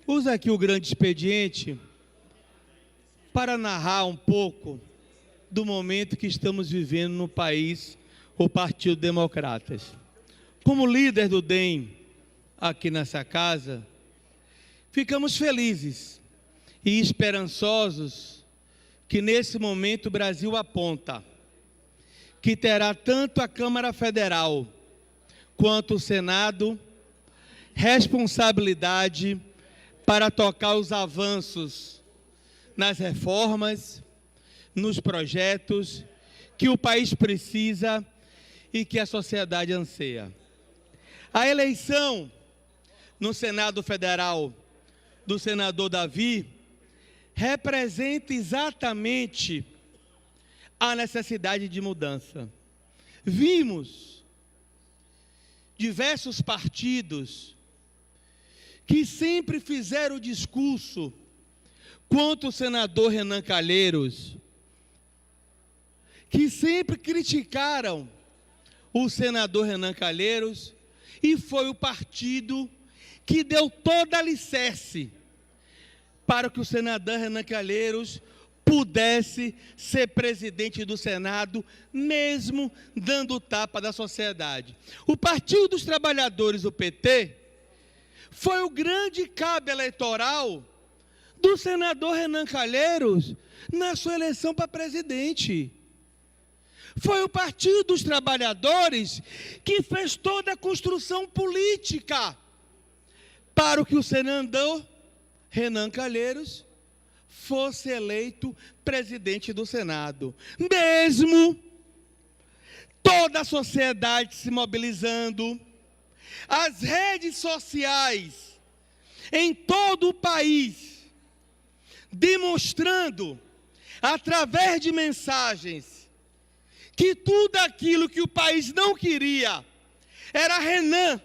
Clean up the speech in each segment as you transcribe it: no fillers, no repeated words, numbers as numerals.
Usa aqui o grande expediente para narrar um pouco do momento que estamos vivendo no país, o Partido Democratas. Como líder do DEM aqui nessa casa, ficamos felizes e esperançosos que nesse momento o Brasil aponta que terá tanto a Câmara Federal quanto o Senado responsabilidade para tocar os avanços nas reformas, nos projetos que o país precisa e que a sociedade anseia. A eleição no Senado Federal do senador Davi representa exatamente a necessidade de mudança. Vimos diversos partidos que sempre fizeram o discurso contra o senador Renan Calheiros, que sempre criticaram o senador Renan Calheiros, e foi o partido que deu toda a alicerce para que o senador Renan Calheiros pudesse ser presidente do Senado, mesmo dando tapa da sociedade. O Partido dos Trabalhadores, o PT, foi o grande cabo eleitoral do senador Renan Calheiros na sua eleição para presidente. Foi o Partido dos Trabalhadores que fez toda a construção política para que o senador Renan Calheiros fosse eleito presidente do Senado. Mesmo toda a sociedade se mobilizando, as redes sociais em todo o país demonstrando, através de mensagens, que tudo aquilo que o país não queria era Renan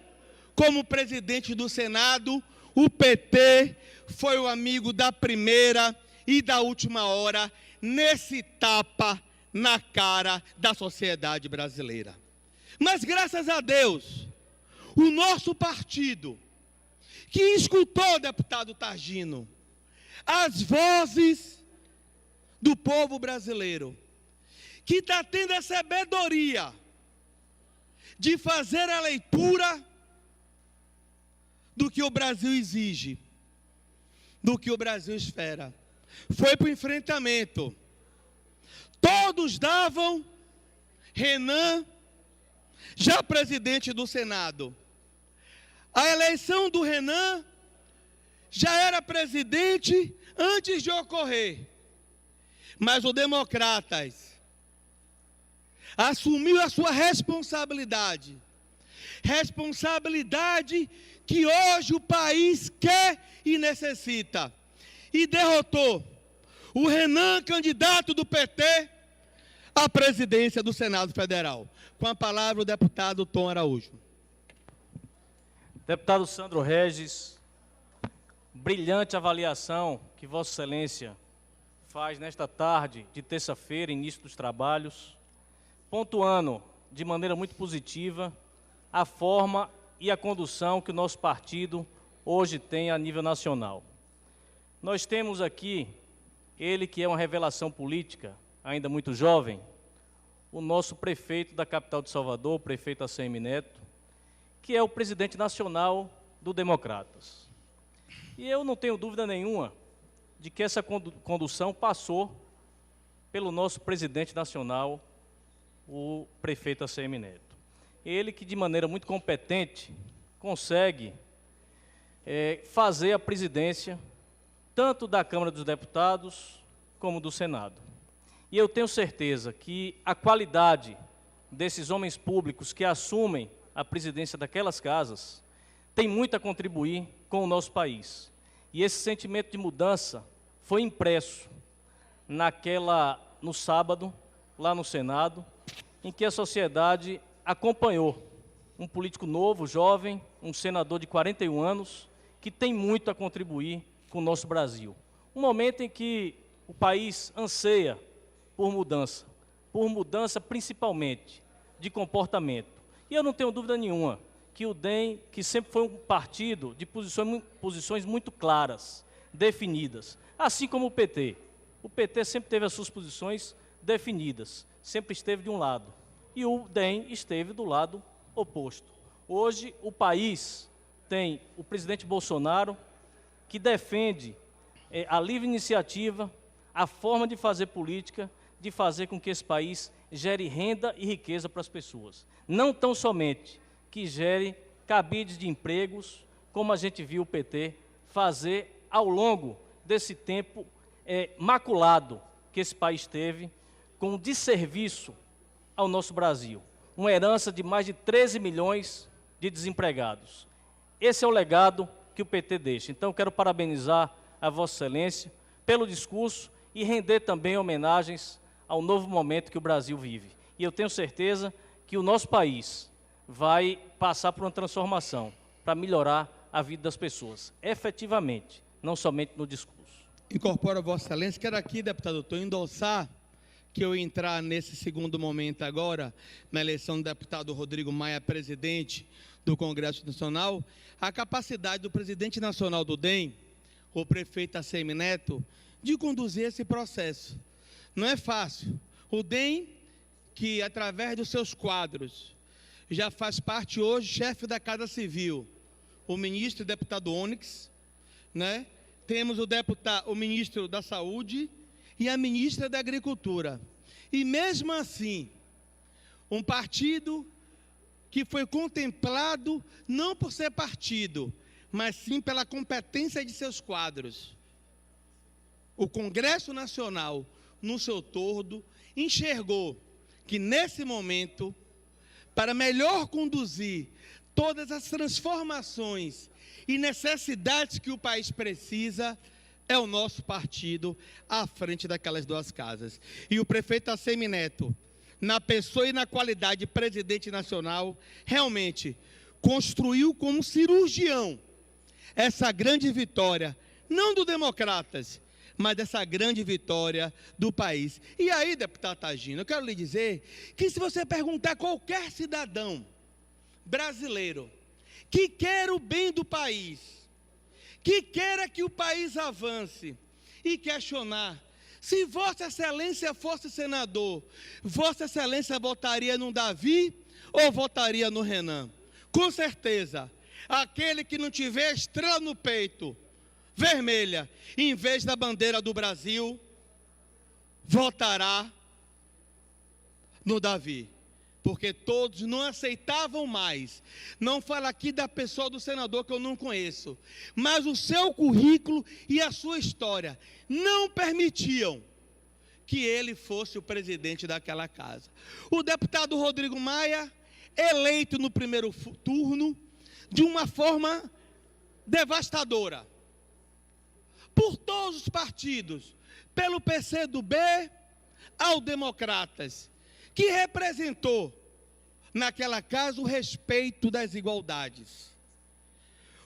como presidente do Senado. O PT foi o amigo da primeira e da última hora nesse tapa na cara da sociedade brasileira. Mas graças a Deus, o nosso partido, que escutou, deputado Targino, as vozes do povo brasileiro, que está tendo a sabedoria de fazer a leitura do que o Brasil exige, do que o Brasil espera, foi para o enfrentamento. Todos davam Renan já presidente do Senado. A eleição do Renan já era presidente antes de ocorrer. Mas o Democratas assumiu a sua responsabilidade. Responsabilidade que hoje o país quer e necessita. E derrotou o Renan, candidato do PT, à presidência do Senado Federal. Com a palavra o deputado Tom Araújo. Deputado Sandro Regis, brilhante avaliação que Vossa Excelência faz nesta tarde de terça-feira, início dos trabalhos, pontuando de maneira muito positiva a forma e a condução que o nosso partido hoje tem a nível nacional. Nós temos aqui ele que é uma revelação política, ainda muito jovem, o nosso prefeito da capital de Salvador, o prefeito ACM Neto, que é o presidente nacional do Democratas. E eu não tenho dúvida nenhuma de que essa condução passou pelo nosso presidente nacional, o prefeito ACM Neto. Ele que, de maneira muito competente, consegue fazer a presidência tanto da Câmara dos Deputados como do Senado. E eu tenho certeza que a qualidade desses homens públicos que assumem a presidência daquelas casas tem muito a contribuir com o nosso país. E esse sentimento de mudança foi impresso no sábado, lá no Senado, em que a sociedade acompanhou um político novo, jovem, um senador de 41 anos, que tem muito a contribuir com o nosso Brasil. Um momento em que o país anseia por mudança principalmente de comportamento. E eu não tenho dúvida nenhuma que o DEM, que sempre foi um partido de posições muito claras, definidas, assim como o PT. O PT sempre teve as suas posições definidas, sempre esteve de um lado, e o DEM esteve do lado oposto. Hoje, o país tem o presidente Bolsonaro, que defende a livre iniciativa, a forma de fazer política, de fazer com que esse país gere renda e riqueza para as pessoas. Não tão somente que gere cabides de empregos, como a gente viu o PT fazer ao longo desse tempo maculado que esse país teve, com desserviço ao nosso Brasil. Uma herança de mais de 13 milhões de desempregados. Esse é o legado que o PT deixa. Então, quero parabenizar a Vossa Excelência pelo discurso e render também homenagens ao novo momento que o Brasil vive. E eu tenho certeza que o nosso país vai passar por uma transformação para melhorar a vida das pessoas, efetivamente, não somente no discurso. Incorporo a Vossa Excelência. Quero aqui, deputado doutor, endossar que eu entrar nesse segundo momento agora, na eleição do deputado Rodrigo Maia, presidente do Congresso Nacional, a capacidade do presidente nacional do DEM, o prefeito ACM Neto, de conduzir esse processo. Não é fácil. O DEM, que através dos seus quadros, já faz parte hoje, chefe da Casa Civil, o ministro e deputado Onyx, né? Temos o ministro da Saúde e a ministra da Agricultura. E mesmo assim, um partido que foi contemplado não por ser partido, mas sim pela competência de seus quadros. O Congresso Nacional, no seu todo, enxergou que nesse momento, para melhor conduzir todas as transformações e necessidades que o país precisa, é o nosso partido à frente daquelas duas casas. E o prefeito ACM Neto, na pessoa e na qualidade de presidente nacional, realmente construiu como cirurgião essa grande vitória, não do Democratas, mas dessa grande vitória do país. E aí, deputado Tagino, eu quero lhe dizer que se você perguntar a qualquer cidadão brasileiro que quer o bem do país, que queira que o país avance, e questionar se Vossa Excelência fosse senador, Vossa Excelência votaria no Davi ou votaria no Renan? Com certeza, aquele que não tiver estrela no peito, vermelha, em vez da bandeira do Brasil, votará no Davi. Porque todos não aceitavam mais. Não falo aqui da pessoa do senador que eu não conheço, mas o seu currículo e a sua história não permitiam que ele fosse o presidente daquela casa. O deputado Rodrigo Maia, eleito no primeiro turno, de uma forma devastadora, por todos os partidos, pelo PCdoB ao Democratas, que representou naquela casa o respeito das igualdades.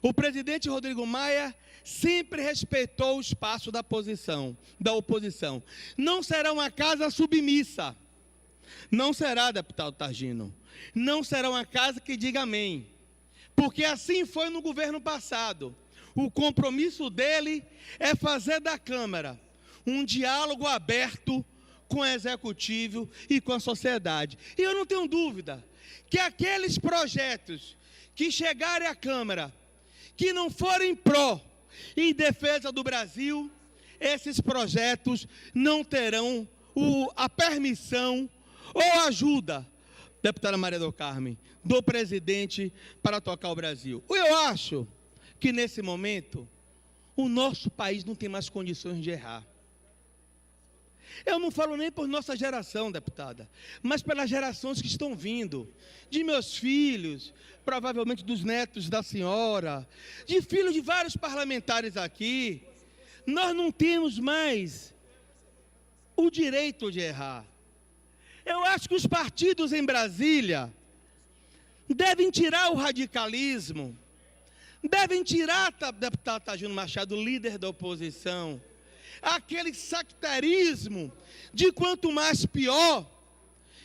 O presidente Rodrigo Maia sempre respeitou o espaço da oposição. Não será uma casa submissa. Não será, deputado Targino. Não será uma casa que diga amém. Porque assim foi no governo passado. O compromisso dele é fazer da Câmara um diálogo aberto com o Executivo e com a sociedade. E eu não tenho dúvida que aqueles projetos que chegarem à Câmara, que não forem pró em defesa do Brasil, esses projetos não terão a permissão ou ajuda, deputada Maria do Carmo, do presidente para tocar o Brasil. Eu acho que nesse momento o nosso país não tem mais condições de errar. Eu não falo nem por nossa geração, deputada, mas pelas gerações que estão vindo, de meus filhos, provavelmente dos netos da senhora, de filhos de vários parlamentares aqui. Nós não temos mais o direito de errar. Eu acho que os partidos em Brasília devem tirar o radicalismo, devem tirar, deputado Targino Machado, líder da oposição, aquele sectarismo de quanto mais pior,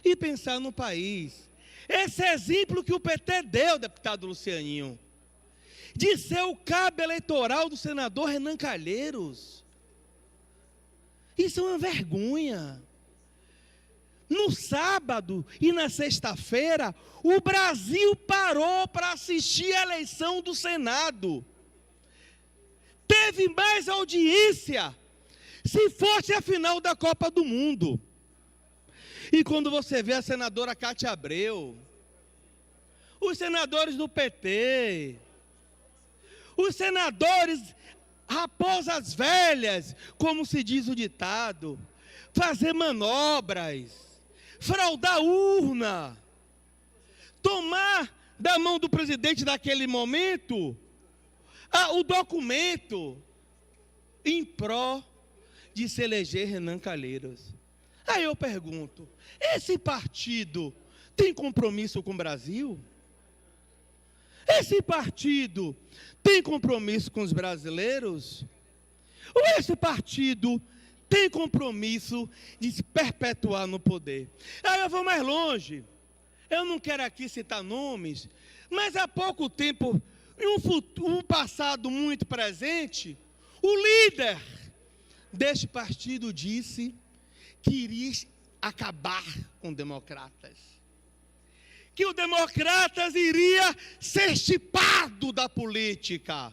e pensar no país. Esse exemplo que o PT deu, deputado Lucianinho, de ser o cabo eleitoral do senador Renan Calheiros. Isso é uma vergonha. No sábado e na sexta-feira, o Brasil parou para assistir a eleição do Senado. Teve mais audiência se fosse a final da Copa do Mundo. E quando você vê a senadora Cátia Abreu, os senadores do PT, os senadores raposas velhas, como se diz o ditado, fazer manobras, fraudar urna, tomar da mão do presidente daquele momento o documento em pró de se eleger Renan Calheiros. Aí eu pergunto, esse partido tem compromisso com o Brasil? Esse partido tem compromisso com os brasileiros? Ou esse partido tem compromisso de se perpetuar no poder? Aí eu vou mais longe. Eu não quero aqui citar nomes, mas há pouco tempo, em um passado muito presente, o líder deste partido disse que iria acabar com democratas. Que o democratas iria ser chipado da política.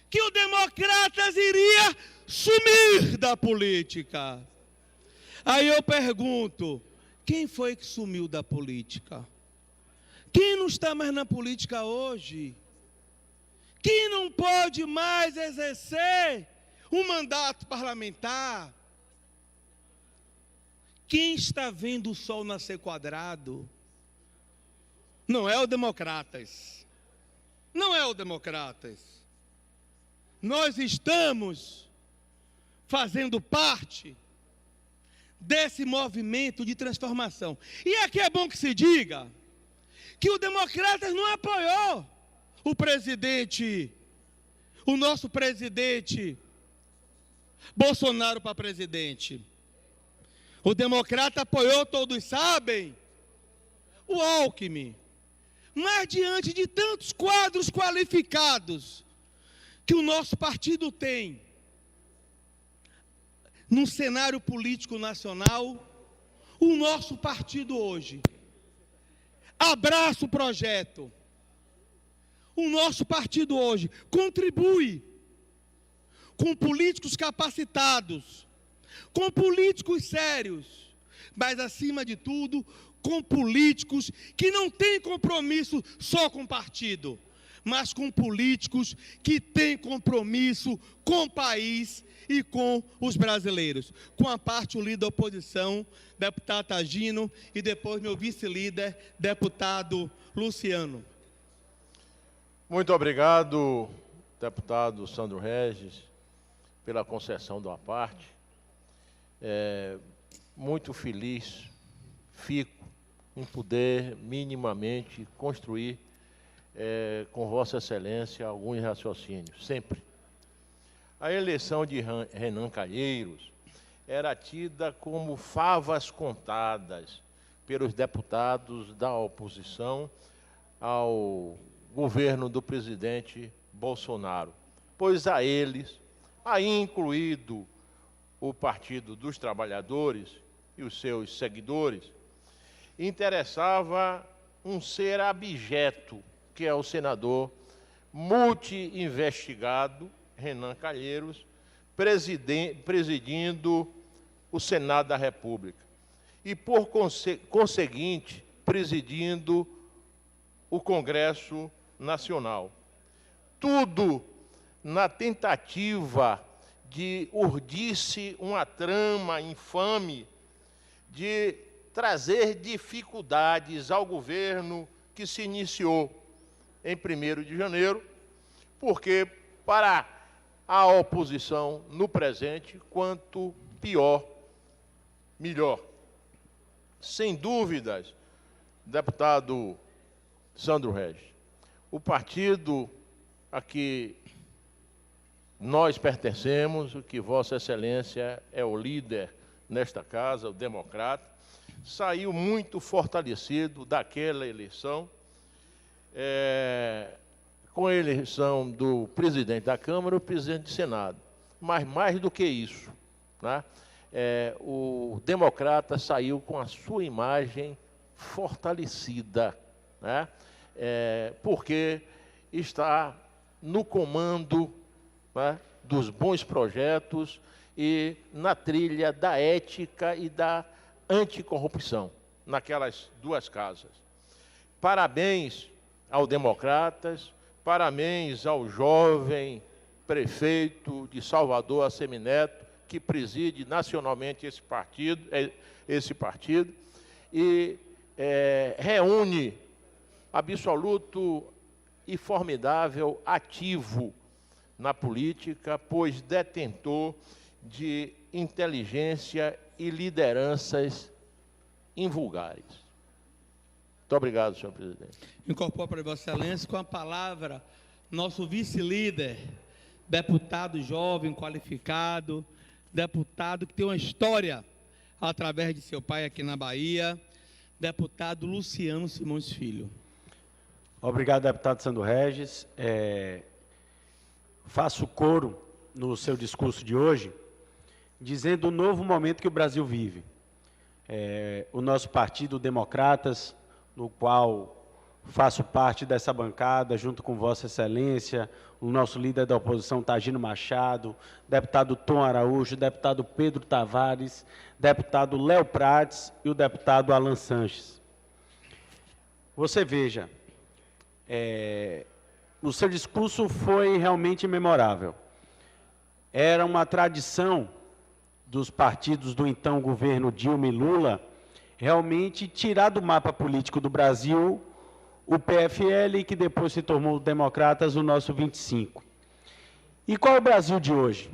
Que o democratas iria sumir da política. Aí eu pergunto, quem foi que sumiu da política? Quem não está mais na política hoje? Quem não pode mais exercer um mandato parlamentar? Quem está vendo o sol nascer quadrado? Não é o Democratas. Não é o Democratas. Nós estamos fazendo parte desse movimento de transformação. E aqui é bom que se diga que o Democratas não apoiou o nosso presidente Bolsonaro para presidente. O Democrata apoiou, todos sabem, o Alckmin. Mas diante de tantos quadros qualificados que o nosso partido tem no cenário político nacional, o nosso partido hoje abraça o projeto. O nosso partido hoje contribui com políticos capacitados, com políticos sérios, mas acima de tudo, com políticos que não têm compromisso só com o partido, mas com políticos que têm compromisso com o país e com os brasileiros. Com a parte, o líder da oposição, deputado Tagino, e depois meu vice-líder, deputado Luciano. Muito obrigado, deputado Sandro Regis, pela concessão da parte. Muito feliz fico em poder minimamente construir com Vossa Excelência alguns raciocínios, sempre. A eleição de Renan Calheiros era tida como favas contadas pelos deputados da oposição ao governo do presidente Bolsonaro, pois a eles, aí incluído o Partido dos Trabalhadores e os seus seguidores, interessava um ser abjeto, que é o senador multi-investigado Renan Calheiros, presidindo o Senado da República e, por conseguinte, presidindo o Congresso Nacional. Tudo na tentativa de urdir-se uma trama infame de trazer dificuldades ao governo que se iniciou em 1º de janeiro, porque para a oposição no presente, quanto pior, melhor. Sem dúvidas, deputado Sandro Regis, o partido a que nós pertencemos, o que Vossa Excelência é o líder nesta casa, o Democrata, saiu muito fortalecido daquela eleição, com a eleição do presidente da Câmara e o presidente do Senado. Mas mais do que isso, né, o democrata saiu com a sua imagem fortalecida, né, porque está no comando, né, dos bons projetos e na trilha da ética e da anticorrupção, naquelas duas casas. Parabéns aos democratas, parabéns ao jovem prefeito de Salvador, Assemineto, que preside nacionalmente esse partido e reúne absoluto e formidável ativo na política, pois detentor de inteligência e lideranças invulgares. Muito obrigado, senhor presidente. Incorporo para Vossa Excelência com a palavra nosso vice-líder, deputado jovem, qualificado, deputado que tem uma história através de seu pai aqui na Bahia, deputado Luciano Simões Filho. Obrigado, deputado Sandro Regis. Faço coro no seu discurso de hoje, dizendo o novo momento que o Brasil vive. O nosso partido Democratas, no qual faço parte dessa bancada, junto com Vossa Excelência, o nosso líder da oposição, Tagino Machado, deputado Tom Araújo, deputado Pedro Tavares, deputado Léo Prates e o deputado Alan Sanches. Você veja, o seu discurso foi realmente memorável. Era uma tradição dos partidos do então governo Dilma e Lula realmente tirar do mapa político do Brasil o PFL, que depois se tornou Democratas, o nosso 25. E qual é o Brasil de hoje?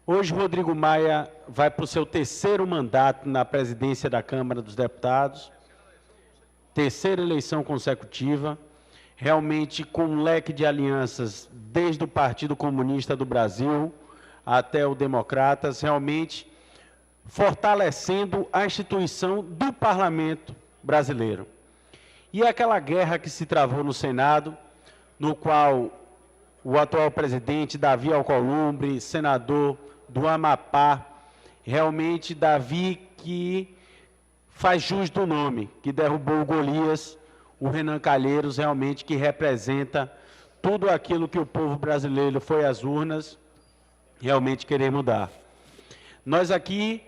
Hoje, Rodrigo Maia vai para o seu terceiro mandato na presidência da Câmara dos Deputados, terceira eleição consecutiva, realmente com um leque de alianças, desde o Partido Comunista do Brasil até o Democratas, realmente fortalecendo a instituição do Parlamento brasileiro. E aquela guerra que se travou no Senado, no qual o atual presidente, Davi Alcolumbre, senador do Amapá, realmente Davi que faz jus do nome, que derrubou o Golias, o Renan Calheiros, realmente que representa tudo aquilo que o povo brasileiro foi às urnas realmente querer mudar. Nós aqui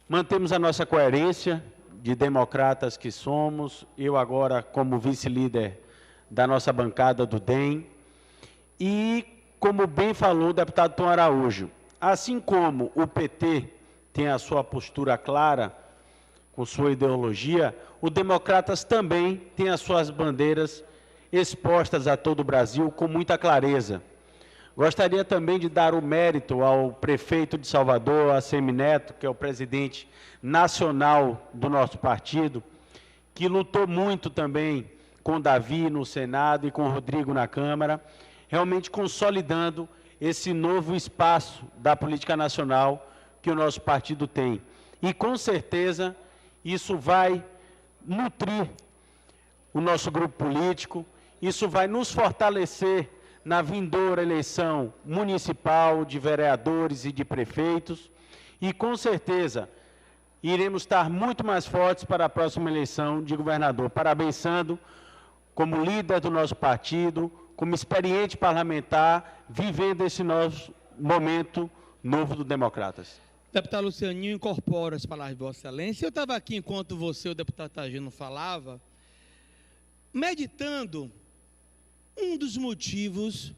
mantemos a nossa coerência de democratas que somos, eu agora como vice-líder da nossa bancada do DEM, e como bem falou o deputado Tom Araújo, assim como o PT tem a sua postura clara, com sua ideologia, o Democratas também tem as suas bandeiras expostas a todo o Brasil com muita clareza. Gostaria também de dar o mérito ao prefeito de Salvador, Assemineto, que é o presidente nacional do nosso partido, que lutou muito também com Davi no Senado e com Rodrigo na Câmara, realmente consolidando esse novo espaço da política nacional que o nosso partido tem. E, com certeza, isso vai nutrir o nosso grupo político, isso vai nos fortalecer na vindoura eleição municipal de vereadores e de prefeitos, e, com certeza, iremos estar muito mais fortes para a próxima eleição de governador. Parabéns, Sandro, como líder do nosso partido, como experiente parlamentar, vivendo esse nosso momento novo do Democratas. Deputado Lucianinho, incorpora as palavras de Vossa Excelência. Eu estava aqui, enquanto você, o deputado Tagino, falava, meditando um dos motivos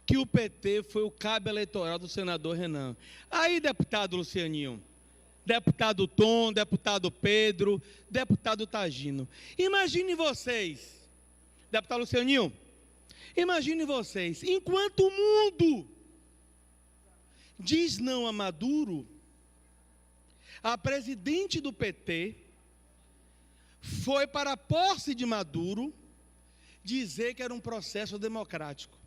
que o PT foi o cabo eleitoral do senador Renan. Aí, deputado Lucianinho, deputado Tom, deputado Pedro, deputado Tagino, imagine vocês, deputado Lucianinho, imagine vocês, enquanto o mundo diz não a Maduro, a presidente do PT foi para a posse de Maduro dizer que era um processo democrático.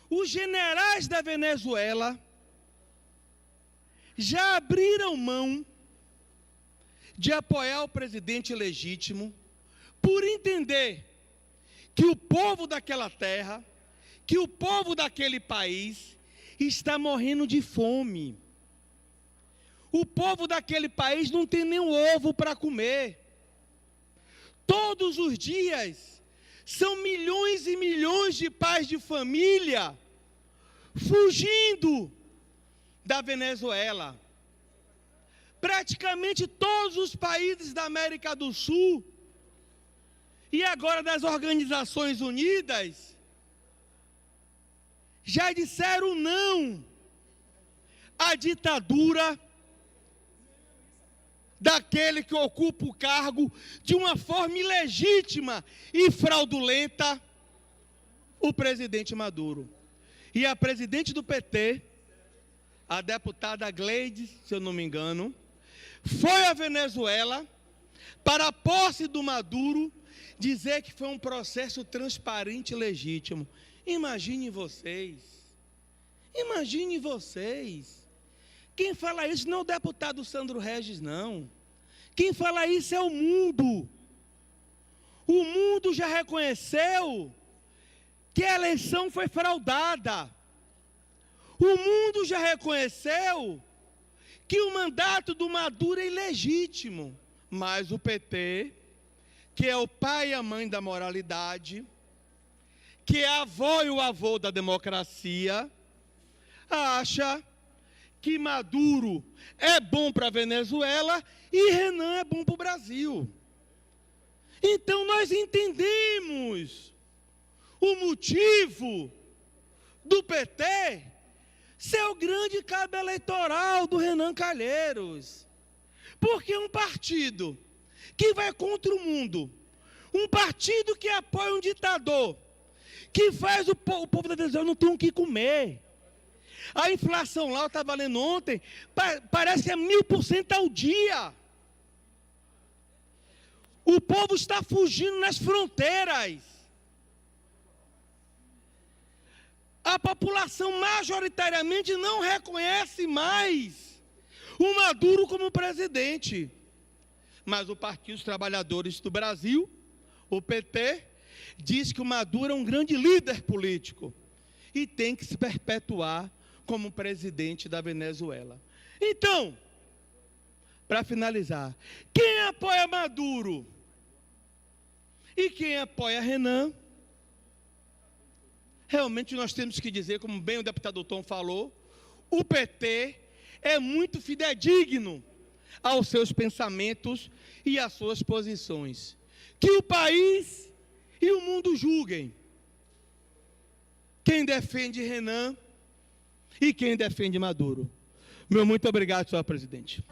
Os generais da Venezuela já abriram mão de apoiar o presidente legítimo, por entender que o povo daquela terra, que o povo daquele país está morrendo de fome. O povo daquele país não tem nem ovo para comer. Todos os dias, são milhões e milhões de pais de família fugindo da Venezuela. Praticamente todos os países da América do Sul e agora das Organizações Unidas já disseram não à ditadura daquele que ocupa o cargo de uma forma ilegítima e fraudulenta, o presidente Maduro. E a presidente do PT, a deputada Gleides, se eu não me engano, foi à Venezuela para a posse do Maduro dizer que foi um processo transparente e legítimo. Imaginem vocês. Quem fala isso não é o deputado Sandro Regis, não. Quem fala isso é o mundo. O mundo já reconheceu que a eleição foi fraudada. O mundo já reconheceu que o mandato do Maduro é ilegítimo. Mas o PT, que é o pai e a mãe da moralidade, que é a avó e o avô da democracia, acha que Maduro é bom para a Venezuela e Renan é bom para o Brasil. Então nós entendemos o motivo do PT ser o grande cabo eleitoral do Renan Calheiros. Porque um partido que vai contra o mundo, um partido que apoia um ditador, que faz o povo da Venezuela não ter o que comer. A inflação lá, eu estava lendo ontem, parece que é 1000% ao dia. O povo está fugindo nas fronteiras. A população majoritariamente não reconhece mais o Maduro como presidente. Mas o Partido dos Trabalhadores do Brasil, o PT, diz que o Maduro é um grande líder político e tem que se perpetuar como presidente da Venezuela. Então, para finalizar, quem apoia Maduro e quem apoia Renan, realmente nós temos que dizer, como bem o deputado Tom falou, o PT é muito fidedigno aos seus pensamentos e às suas posições. Que o país e o mundo julguem quem defende Renan e quem defende Maduro. Meu muito obrigado, senhor presidente.